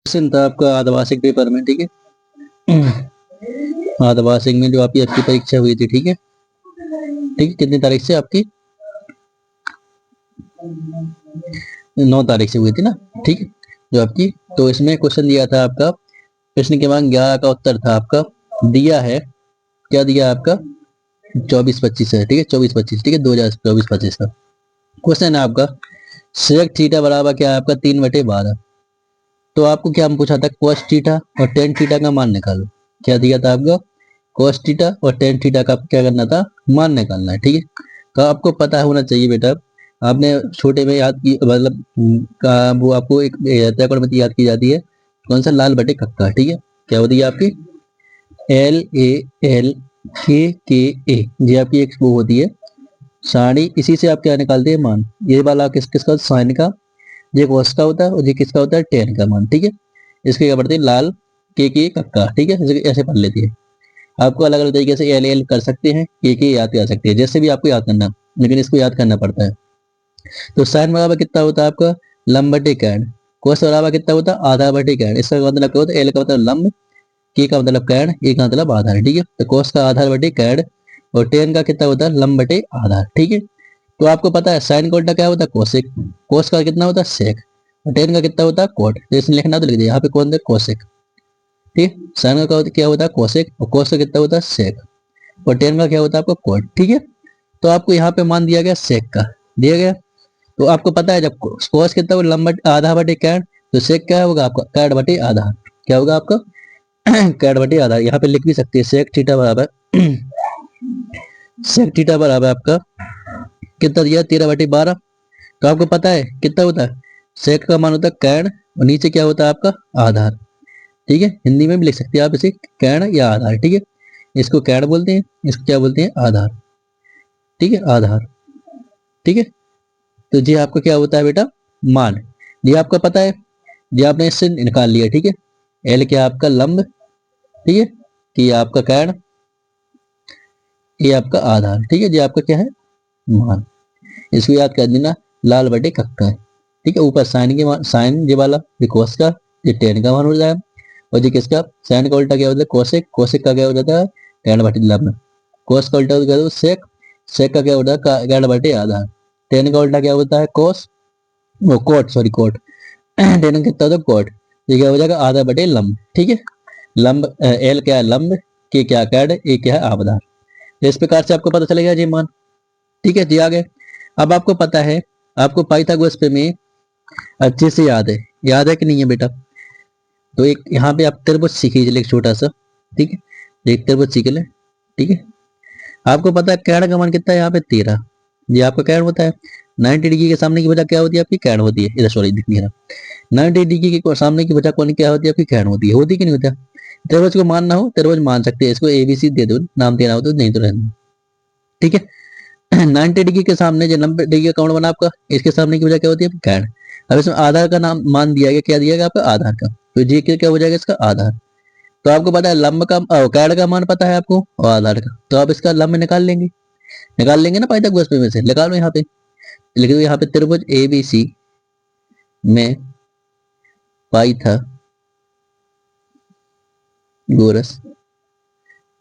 Question था आपका आधवार्षिक paper में, ठीक है। आधवार्षिक में जो आपकी परीक्षा हुई थी, ठीक है, ठीक है, कितनी तारीख से आपकी? 9 तारीख से हुई थी ना, ठीक है, जो आपकी। तो इसमें क्वेश्चन दिया था आपका, प्रश्न क्रमांक 11 का उत्तर था आपका, दिया है, क्या दिया आपका? 24-25 है, ठीक है, 24-25, ठीक है, 2024-25 का क्वेश्चन है आपका। सेक थीटा बराबर क्या है आपका? 3/12। तो आपको क्या हम पूछा था? कोस थीटा और टेन थीटा का मान निकालो। क्या दिया था आपको? कोस थीटा और टेन थीटा का क्या करना था? मान निकालना है, ठीक है। तो आपको पता होना चाहिए बेटा, आपने छोटे में याद की, मतलब वो आपको एक त्रिकोणमिति याद की जाती है, कौन सा? लाल बटे कक्का, ठीक है। क्या होती है आपकी? LAL ये आपकी एक वो होती है सारणी। इसी से आप क्या निकालते हैं? मान। ये वाला किसका? साइन का। ये कोस का होता है और ये किसका होता है? टेन का मान, ठीक है। इसके क्या पढ़ते हैं? लाल के कक्का, ठीक है, ऐसे पढ़ लेती है। आपको अलग अलग तरीके से एल कर सकते हैं, के याद कर सकते हैं, जैसे भी आपको याद करना, लेकिन इसको याद करना पड़ता है। तो साइन बराबर कितना होता है आपका? लंब बटे कैड। कोस बराबर कितना होता है? आधा बटे कैड। इसका मतलब क्या होता है? एल का मतलब लंब, के का मतलब कैड, ए का मतलब आधार, ठीक है। तो कोस का आधार बटे कैड और टेन का कितना होता है? लंब बटे आधार, ठीक है। तो आपको पता है साइन का उल्टा क्या होता है? कोसेक। कोस का कितना होता है? सेक। और टेन का कितना होता है? कोट। तो इसमें लिखना तो लिख दिया, यहाँ पे कौन है? कोसेक, ठीक। साइन का क्या होता है? कोसेक। और कोस का कितना होता है? सेक। और टेन का क्या होता है? आपका कोट, ठीक है। तो आपको यहाँ पे मान दिया गया सेक का, दिया गया। तो आपको पता है जब कोस कितना होगा? लंब आधा बटे कैड, तो सेक क्या होगा आपका? कैड बटे आधा। क्या होगा आपका? कैड बटे आधा। यहाँ पे लिख भी सकते हैं सेक थीटा बराबर सेक थीटा बराबर आपका कितना दिया? 13/12। तो आपको पता है कितना होता है? सेक का मान होता है कैड और नीचे क्या होता है आपका? आधार, ठीक है। हिंदी में भी लिख सकते हैं आप इसे, कैड या आधार, ठीक है। इसको कैड बोलते हैं, इसको क्या बोलते हैं? आधार, ठीक है, आधार, ठीक है। तो ये आपका क्या होता है बेटा? मान। ये आपका पता है, ये आपने इससे निकाल लिया, ठीक है। एल क्या आपका? लंब, ठीक है, कि ये आपका कैड, ये आपका आधार, ठीक है। ये आपका क्या है? मान। इसको याद कर देना, लाल बटे कक्का है, ठीक है। ऊपर साइन के मान, साइन ये वाला, ये कोस का, ये टेन का मान हो जाएगा। और ये किसका? साइन का उल्टा क्या होता है? कोसेक। कोसेक का क्या हो जाता है? टेन बटे लंब। कोस का उल्टा क्या होता है? सेक। सेक का क्या होता है? कैड बटे आधार। टेन का उल्टा क्या होता है? कोस, वो कोट, सॉरी कोट। टेन का कितना होता है? कोट। ये क्या हो जाएगा? आधा बटे लंब, ठीक है। लंब, एल क्या है? लंब, के क्या कैड, ए क्या है? आधार। इस प्रकार से आपको पता चलेगा जी मान, ठीक है जी। आगे अब आपको पता है, आपको पाइथागोरस प्रमेय अच्छे से याद है कि नहीं है बेटा? तो एक यहाँ पे आप त्रिभुज सीख लीजिए, एक छोटा सा, ठीक है, एक त्रिभुज सीख ले, ठीक है। आपको पता है कैड का मान कितना है? यहाँ पे 13। ये आपका कैड होता है। 90 डिग्री के सामने की वजह क्या होती है? आपकी कैड होती है। इधर सॉरी दिखनी है, 90 डिग्री के सामने की वजह कौन क्या होती है? आपकी कैड होती है कि नहीं होता? त्रिभुज को मानना हो, त्रिभुज मान सकते हैं, इसको ABC दे दो, नाम देना हो तो, नहीं तो रहने, ठीक है। 90 डिग्री के सामने जो 90 डिग्री का कोण बना आपका, इसके सामने की वजह क्या होती है? कैड। अब इसमें आधार का नाम मान दिया गया, क्या दिया गया आपका? आधार का। तो जी क्या हो जाएगा? इसका आधार। तो आपको पता है लंब का, कैड का मान पता है आपको, और आधार का, तो आप इसका लंब निकाल लेंगे ना पाइथागोरस प्रमेय से। निकालो यहाँ पे, लिख दो यहाँ पे त्रिभुज ABC में पाइथागोरस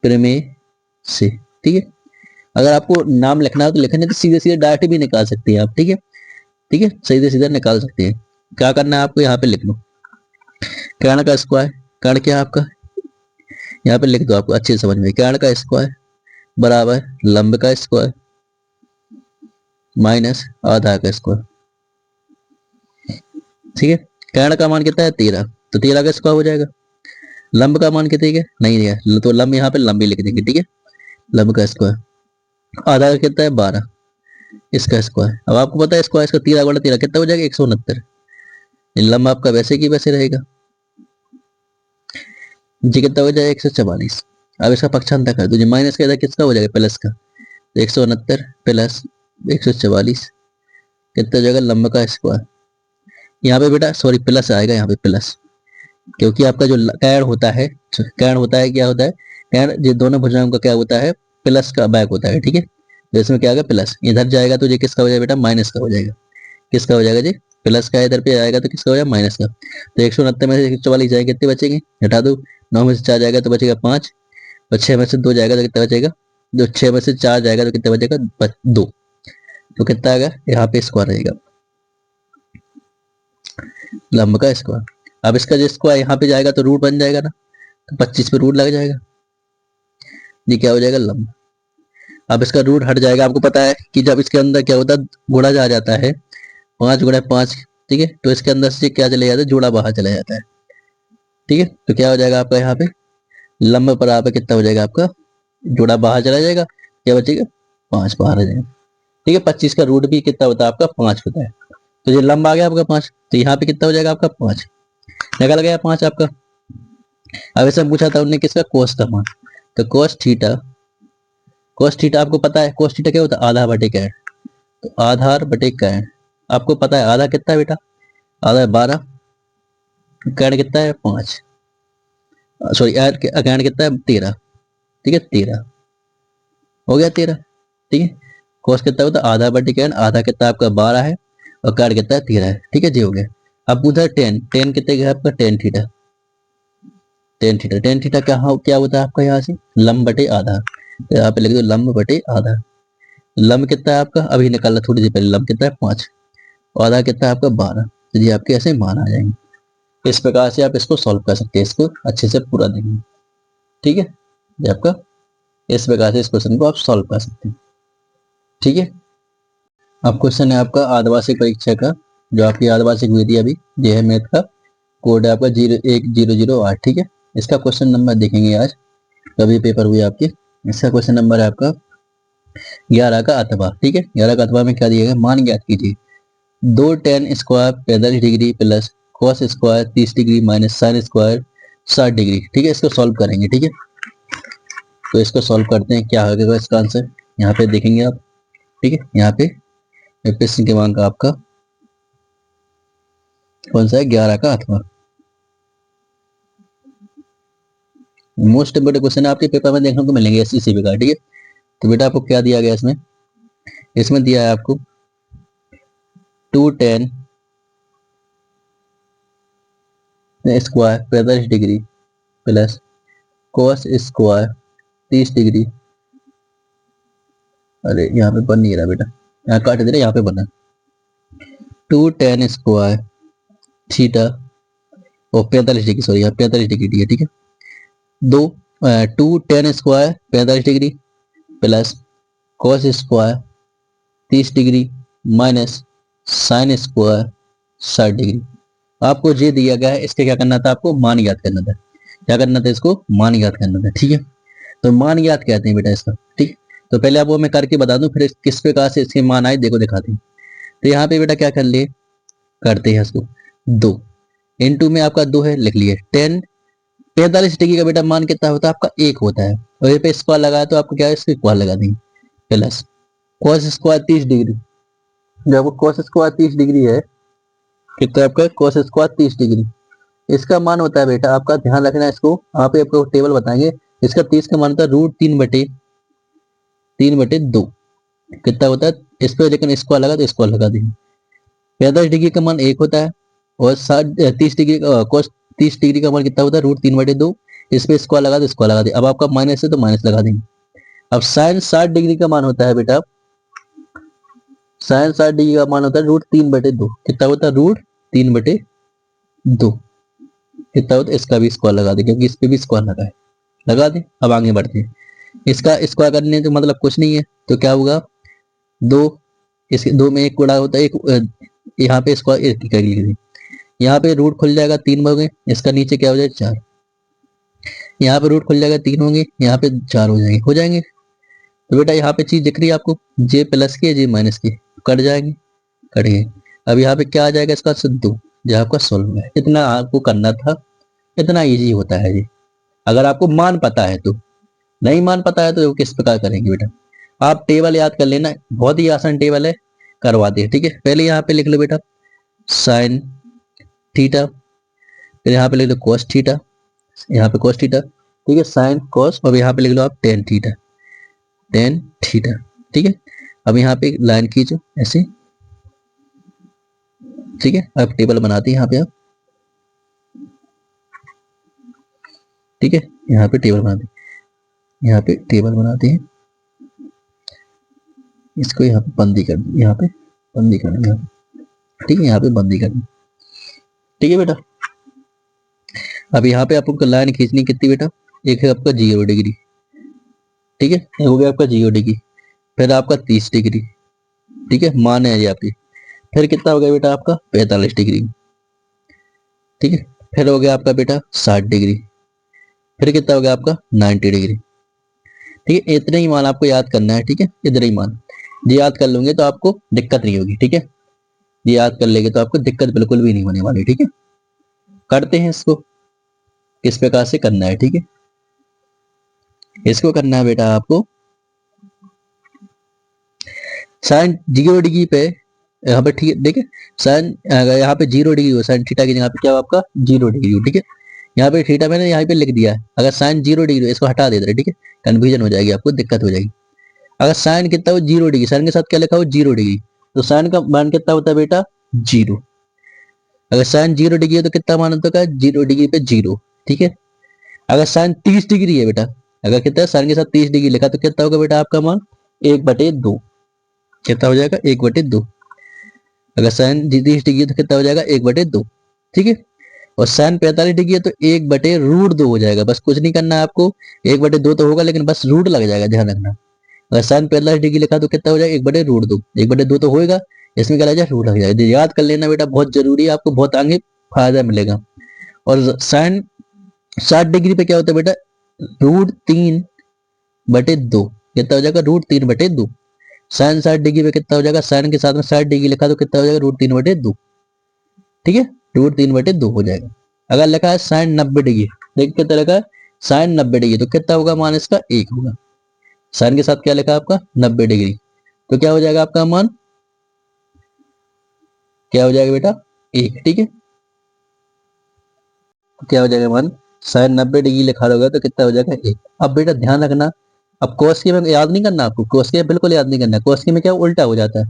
प्रमेय से, ठीक है। अगर आपको नाम लिखना है तो लिखने, तो सीधे सीधे डायरेक्ट भी निकाल सकते हैं आप, ठीक है, ठीक है, सीधे सीधे निकाल सकते हैं। क्या करना है आपको? यहाँ पे लिख लो कर्ण का स्क्वायर। कर्ण क्या है आपका? यहाँ पे लिख दो, आपको अच्छे से समझ में। कर्ण का स्क्वायर बराबर लंब का स्क्वायर माइनस आधार का स्क्वायर, ठीक है। कर्ण का मान कितना है? 13, तो 13 का स्क्वायर हो जाएगा। लंब का मान कितने का? नहीं है, तो लंब यहाँ पे लंबी लिख देंगे, ठीक है, लंब का स्क्वायर। आधार का कितना है? 12, इसका स्क्वायर। अब आपको पता है स्क्वायर, इसका 13 गुणा 13 कितना हो जाएगा? 169। लंब आपका वैसे की वैसे रहेगा, जी कितना हो जाएगा? 144। अब इसका पक्षांतर कर दो जी, माइनस का इधर किसका हो जाएगा? प्लस का। 169 प्लस 144 कितना हो जाएगा? लंब का स्क्वायर। यहाँ पे बेटा सॉरी प्लस आएगा, यहाँ पे प्लस, क्योंकि आपका जो कैड होता है, कैड होता है, क्या होता है? कैड ये दोनों भुजाओं का क्या होता है? प्लस का बैक होता है, ठीक है। तो इसमें क्या आएगा? प्लस। इधर जाएगा तो ये किसका हो जाएगा बेटा? माइनस का हो जाएगा। किसका हो जाएगा जी? प्लस का इधर पे आएगा तो किसका हो जाएगा माइनस का। तो 169 में से 144 जाएगा, कितने बचेंगे, हटा दो। 9 में से 4 जाएगा तो बचेगा 5, और 6 में से 2 जाएगा तो कितना बचेगा, जो 6 में से 4 जाएगा तो कितना बचेगा 2। तो कितना आएगा, यहाँ पे स्क्वायर रहेगा, लंब का स्क्वायर। अब इसका जो स्क्वायर यहाँ पे जाएगा तो रूट बन जाएगा ना, तो 25 पे रूट लग जाएगा, ये क्या हो जाएगा लंब। अब इसका रूट हट जाएगा। आपको पता है कि जब इसके अंदर क्या होता है, गुणा जा जाता है, 5 गुणा 5, ठीक है, तो इसके अंदर से क्या चले जाता है, जोड़ा बाहर चला जाता है, ठीक है। तो क्या हो जाएगा आपका यहाँ पे लंब पर आप कितना हो जाएगा आपका, जोड़ा बाहर चला जाएगा, क्या बचेगा 5 बाहर आ जाएगा, ठीक है। 25 का रूट भी कितना होता है आपका 5 होता है। तो ये लंब आ गया आपका 5, तो यहाँ पे कितना हो जाएगा आपका 5, निकल गया 5 आपका। अब ऐसा पूछा था उन्होंने किसका, कोस का मान। तो कोस थीटा, कोस थीटा आपको पता है, कोस थीटा क्या होता है, आधा बटे कैन। तो आधार बटे कैन, आपको पता है आधा कितना है बेटा, आधा 12, कैन कितना है 5, सॉरी कैन कितना है 13, ठीक है 13 हो गया 13, ठीक है। कोस कितना होता है आधा बटे कैन, आधा कितना आपका 12 है, और कैन कितना है 13 है, ठीक है जी हो गया। अब पूछा टेन, टेन कितने का है आपका, tan theta, tan theta, tan theta क्या होता है आपका यहाँ से लंब बटे आधा। तो यहाँ पे लिख दो लंब बटे आधा। लंब कितना है आपका, अभी निकालना थोड़ी देर पहले, लंब कितना है 5, और आधा कितना है आपका 12। तो ये आपके ऐसे मान आ जाएंगे। इस प्रकार से आप इसको सॉल्व कर सकते हैं, इसको अच्छे से पूरा देखेंगे, ठीक है। ये आपका इस प्रकार से इस क्वेश्चन को आप सॉल्व कर सकते हैं, ठीक है। अब क्वेश्चन है आपका अर्धवार्षिक परीक्षा का, जो आपकी अर्धवार्षिक हुई थी अभी, ये है मैथ का, कोड है आपका 01008, ठीक है। इसका क्वेश्चन नंबर देखेंगे आज, कभी पेपर हुई आपकी। इसका क्वेश्चन नंबर है आपका 11 का अथवा, ठीक है। 11 का अथवा में क्या दिया गया, मान ज्ञात कीजिए, 2 tan square 45 degree plus cos square 30 degree minus sine square 60 degree, ठीक है। इसको सॉल्व करेंगे, ठीक है। तो इसको सॉल्व करते हैं, क्या होगा इसका आंसर, यहाँ पे देखेंगे आप, ठीक है। यहाँ पे प्रश्न क्रमांक आपका कौन सा है, 11 का अथवा। मोस्ट इंपोर्टेंट क्वेश्चन आपके पेपर में देखने को मिलेंगे एससीसीबी का, ठीक है। तो बेटा आपको क्या दिया गया इसमें, इसमें दिया है आपको 2 tan square 45 degree plus cos square 30 degree, अरे यहाँ पे बन नहीं रहा बेटा, यहाँ काट दे रहा, यहाँ पे बना 2 tan स्क्वायर थीटा और 45 डिग्री, सॉरी यहाँ 45 डिग्री दिया, ठीक है। 2 tan square 45 degree plus cos square 30 degree minus sine square 60 degree. आपको ये दिया गया है, इसके क्या करना था, आपको मान याद करना था। क्या करना था, इसको मान याद करना था, ठीक है। तो मान याद कहते हैं बेटा इसका, ठीक। तो पहले आपको मैं करके बता दूं, फिर किस प्रकार से इसके मान आए देखो दिखाते हैं। तो यहाँ पे बेटा क्या कर लिए, करते हैं इसको 2 × में आपका 2 है, लिख लिए 10, 45 डिग्री का बेटा मान कितना होता है आपका 1 होता है, और ये पे स्क्वायर लगाया तो आपको क्या है, इसको स्क्वायर लगा देंगे, प्लस cos स्क्वायर 30 डिग्री, जब cos स्क्वायर 30 डिग्री है, कितना आपका cos स्क्वायर 30 डिग्री, इसका मान होता है बेटा आपका, ध्यान रखना है इसको, आप आपको टेबल बताएंगे। इसका 30 का मान होता है √3/2, कितना होता है इस पे, लेकिन स्क्वायर लगा तो स्क्वायर लगा देंगे। 45 डिग्री का मान 1 होता है, और 30 डिग्री cos 30 डिग्री का मान कितना होता है √3/2, इस पे स्क्वायर लगा तो स्क्वायर लगा देंगे। अब आपका माइनस है तो माइनस लगा देंगे। अब साइन 60 डिग्री का मान होता है बेटा, साइन 60 डिग्री का मान होता है √3/2, कितना होता है √3/2, कितना होता है, इसका भी स्क्वायर लगा दें, क्योंकि इस पे भी स्क्वायर लगा है, लगा दें। अब आगे बढ़ते हैं, इसका स्क्वायर करने का मतलब कुछ नहीं है, तो क्या होगा 2, इसके 2 में 1 गुणा होता है, एक यहाँ पे स्क्वायर कर लीजिए, यहाँ पे रूट खुल जाएगा 3 हो गए, इसका नीचे क्या हो जाएगा 4, यहाँ पे रूट खुल जाएगा 3 होंगे, यहाँ पे 4 हो जाएंगे। तो बेटा यहाँ पे चीज दिख रही है आपको, जे प्लस के जे माइनस के कट जाएंगे, कट गए। अब यहाँ पे क्या आ जाएगा इसका सिद्धू, जो आपका सोल्व है। इतना आपको करना था, इतना इजी होता है जी, अगर आपको मान पता है तो। नहीं मान पता है तो किस प्रकार करेंगे बेटा, आप टेबल याद कर लेना, बहुत ही आसान टेबल है, करवा दे, ठीक है। पहले यहाँ पे लिख लो बेटा साइन थीटा, फिर यहाँ पे लिख लो cos थीटा, यहाँ पे cos थीटा, ठीक है, साइन cos, और यहाँ पे लिख लो आप tan थीटा, tan थीटा, ठीक है। अब यहाँ पे लाइन खींचो ऐसे, ठीक है, अब टेबल बनाते हैं यहाँ पे आप। ठीक है, यहाँ पे टेबल बनाते हैं, यहाँ पे टेबल बनाते हैं, इसको यहाँ पे बंदी कर दी, यहाँ पे बंदी कर दी, ठीक है, यहाँ पे बंदी कर दी। ठीक है बेटा, अब यहाँ पे आपको लाइन खींचनी कितनी बेटा, एक है आपका 0 डिग्री, ठीक है, एक हो गया आपका 0 डिग्री, फिर आपका 30 डिग्री, ठीक है, मान है ये आपकी, फिर कितना हो गया बेटा आपका 45 डिग्री, ठीक है, फिर हो गया आपका बेटा 60 डिग्री, फिर कितना हो गया आपका 90 डिग्री। ठीक है, इतने ही मान आपको याद करना है, ठीक है, इतने ही मान, ये याद कर लोगे तो आपको दिक्कत नहीं होगी, ठीक है, ये याद कर लेंगे तो आपको दिक्कत बिल्कुल भी नहीं होने वाली। ठीक है, करते हैं इसको, किस प्रकार से करना है, ठीक है, इसको करना है बेटा आपको साइन 0 डिग्री पे, यहाँ पे ठीक है, देखिए साइन यहाँ पे 0 डिग्री हो, साइन थीटा की जगह पे क्या हो आपका 0 डिग्री हो, ठीक है, यहाँ पे थीटा मैंने यहाँ पे लिख दिया है, अगर साइन 0 डिग्री हो इसको हटा देते रहे, ठीक है, कन्फ्यूजन हो जाएगी, आपको दिक्कत हो जाएगी। अगर साइन कितना हो 0 डिग्री, साइन के साथ क्या लिखा हो 0 डिग्री, तो साइन का मान कितना होता है बेटा 0। अगर साइन 0 डिग्री है तो कितना मान होता है 0 डिग्री पे 0, ठीक है। अगर साइन 30 डिग्री है बेटा, अगर कितना है साइन के साथ 30 डिग्री लिखा तो कितना होगा बेटा आपका मान 1/2, कितना हो जाएगा 1/2। अगर साइन 30 डिग्री तो कितना हो जाएगा 1/2, ठीक है। और साइन 45 डिग्री है तो 1/√2 हो जाएगा, बस कुछ नहीं करना है आपको, 1/2 तो होगा लेकिन बस रूट लग जाएगा, ध्यान रखना। अगर साइन 45 डिग्री लिखा तो कितना हो जाएगा 1/√2, 1/2 तो होएगा, इसमें क्या लग जाएगा रूट लग जाएगा, याद कर लेना बेटा, बहुत जरूरी है, आपको बहुत आगे फायदा मिलेगा। और साइन 60 डिग्री पे क्या होता है बेटा √3/2, कितना हो जाएगा √3/2। साइन 60 डिग्री पे कितना हो जाएगा, साइन के साथ में 60 डिग्री लिखा तो कितना हो जाएगा √3/2, ठीक है, √3/2 हो जाएगा। अगर लिखा है साइन 90 डिग्री, देख कितना लिखा है साइन 90 डिग्री, तो कितना होगा मान इसका 1 होगा। साइन के साथ क्या लिखा है आपका 90 डिग्री, तो क्या हो जाएगा आपका मान, क्या हो जाएगा बेटा 1, ठीक है, क्या हो जाएगा मान, साइन 90 डिग्री लिखा होगा तो कितना हो जाएगा 1। अब बेटा ध्यान रखना, अब कोस के में याद नहीं करना आपको, कोस के बिल्कुल याद नहीं करना, कोस के में क्या उल्टा हो जाता है,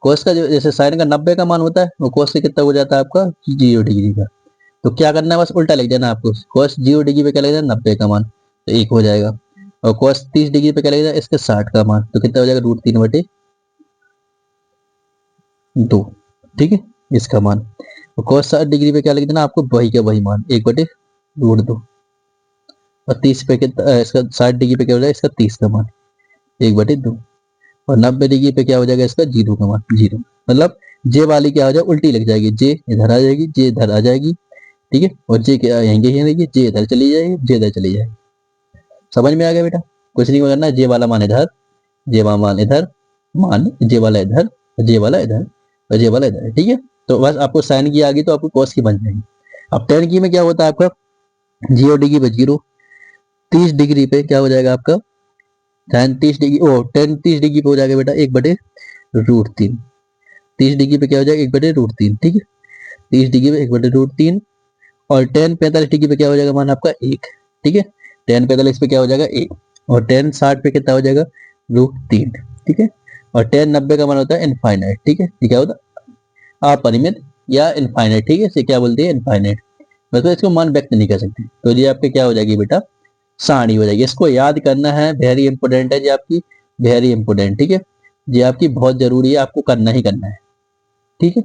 कोस का जो जैसे साइन का 90 का मान होता है वो कोस के कितना हो जाता है आपका 0 डिग्री का, तो क्या करना है बस उल्टा लिख देना आपको, कोस 0 डिग्री पे क्या लिख देना 90 का मान, तो 1 हो जाएगा। और कोस 30 डिग्री पे क्या लिख देना इसके 60 का मान, तो कितना हो जाएगा √3/2, ठीक है, इसका मान। और कोस 60 डिग्री पे क्या लिख देना आपको वही का वही मान 1/√2। और 30 पे कितना इसका 60 डिग्री पे क्या हो जाएगा इसका 30 का मान 1/2। और 90 डिग्री पे क्या हो जाएगा इसका 0 का मान 0, मतलब जे वाली क्या हो जाएगा उल्टी लग जाएगी, जे इधर आ जाएगी, जे इधर आ जाएगी, ठीक है, और जे क्या आएंगे ये देखिए, जे इधर चली जाएगी, जे इधर चली जाएगी। समझ में आ गया बेटा, कुछ नहीं करना, जे वाला मान इधर, जे वाला मान इधर, मान जे वाला इधर, जे वाला इधर, और जे वाला इधर, ठीक है। तो बस आपको साइन की आ गई तो आपको कॉस की बन जाएगी। अब टेन की में क्या होता है आपका 0 डिग्री पे 0, 30 डिग्री पे क्या हो जाएगा आपका साइन 30 डिग्री, ओ टेन 30 डिग्री पे हो जाएगा बेटा 1/√3, 30 डिग्री पे क्या हो जाएगा 1/√3, ठीक है, 30 डिग्री पे 1/√3। और टेन 45 डिग्री पे क्या हो जाएगा मान आपका 1, ठीक है, टेन 45 पे क्या हो जाएगा 1, और टेन 60 पे कितना हो जाएगा √3, ठीक है। और टेन 90 का मान होता है इनफाइनाइट, ठीक है, ये क्या होता है अपरिमित या इनफाइनाइट, ठीक है, इसे क्या बोलते हैं इनफाइनाइट, मतलब इसको मान व्यक्त नहीं कर सकते। तो ये आपके क्या हो जाएगी बेटा सारणी हो जाएगी, इसको याद करना है, वेरी इंपोर्टेंट है जी आपकी, वेरी इंपोर्टेंट, ठीक है, ये आपकी बहुत जरूरी है, आपको करना ही करना है, ठीक है।